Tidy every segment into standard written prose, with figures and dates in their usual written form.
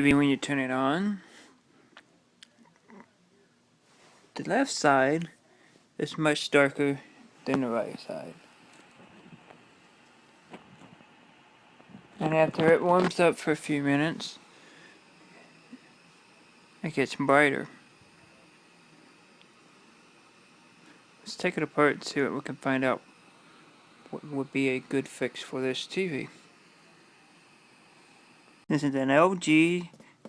When you turn it on, the left side is much darker than the right side. And after it warms up for a few minutes, it gets brighter. Let's take it apart and see what we can find out what would be a good fix for this TV. This is an LG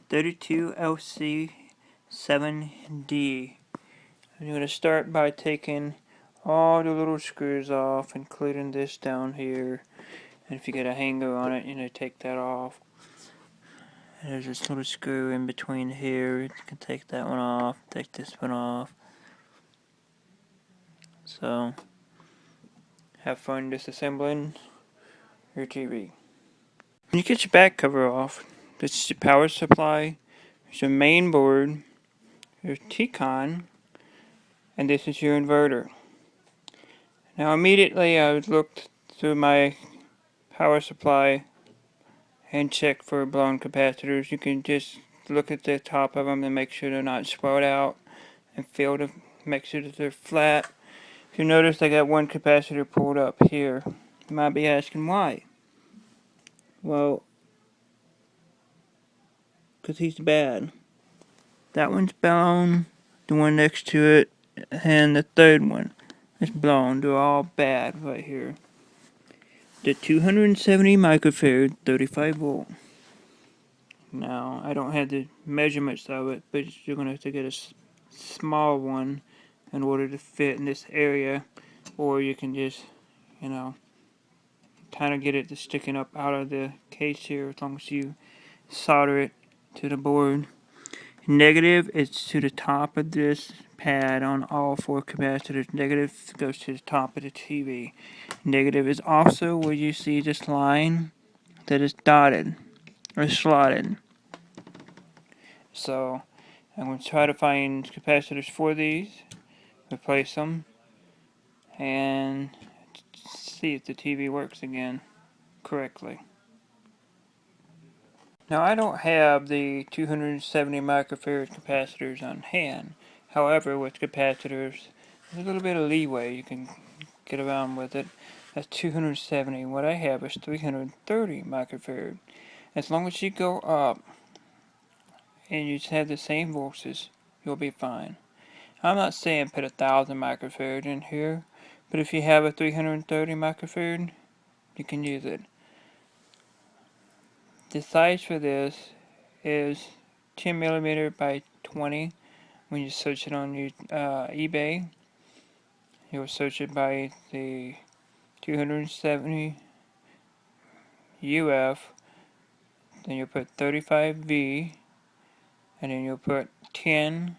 32LC7D. I'm going to start by taking all the little screws off, including this down here. And if you get a hanger on it, take that off. And there's this little screw in between here. You can take that one off, take this one off. So, have fun disassembling your TV. When you get your back cover off, this is your power supply, there's your main board, your T-con, and this is your inverter. Now immediately I looked through my power supply and check for blown capacitors. You can just look at the top of them and make sure they're not spread out, and feel to make sure that they're flat. If you notice, I got one capacitor pulled up here. You might be asking why. Well, because he's bad. That one's blown, the one next to it, and the third one is blown. They're all bad right here. The 270 microfarad 35 volt. Now, I don't have the measurements of it, but you're going to have to get a small one in order to fit in this area, or you can just, kind of get it to sticking up out of the case here as long as you solder it to the board. Negative is to the top of this pad on all four capacitors. Negative goes to the top of the TV. Negative is also where you see this line that is dotted or slotted. So I'm going to try to find capacitors for these, replace them, and see if the TV works again correctly. Now I don't have the 270 microfarad capacitors on hand. However, with capacitors, there's a little bit of leeway. You can get around with it. That's 270. What I have is 330 microfarad. As long as you go up and you just have the same voltages, you'll be fine. I'm not saying put 1,000 microfarad in here, but if you have a 330 microfarad, you can use it. The size for this is 10 millimeter by 20. When you search it on your eBay, you'll search it by the 270 UF, then you'll put 35V, and then you'll put 10,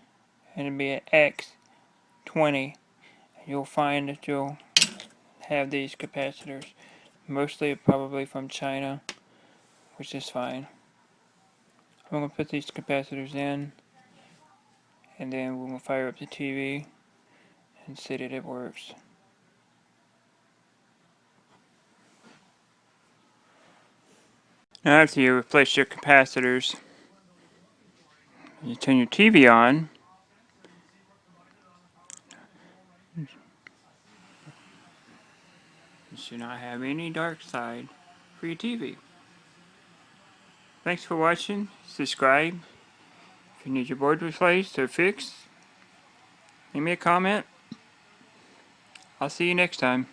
and it'll be an X20. You'll find that you'll have these capacitors, mostly probably from China, which is fine. I'm going to put these capacitors in, and then we're going to fire up the TV and see that it works. Now after you replace your capacitors, you turn your TV on. You should not have any dark side for your TV. Thanks for watching. Subscribe. If you need your board replaced or fixed, leave me a comment. I'll see you next time.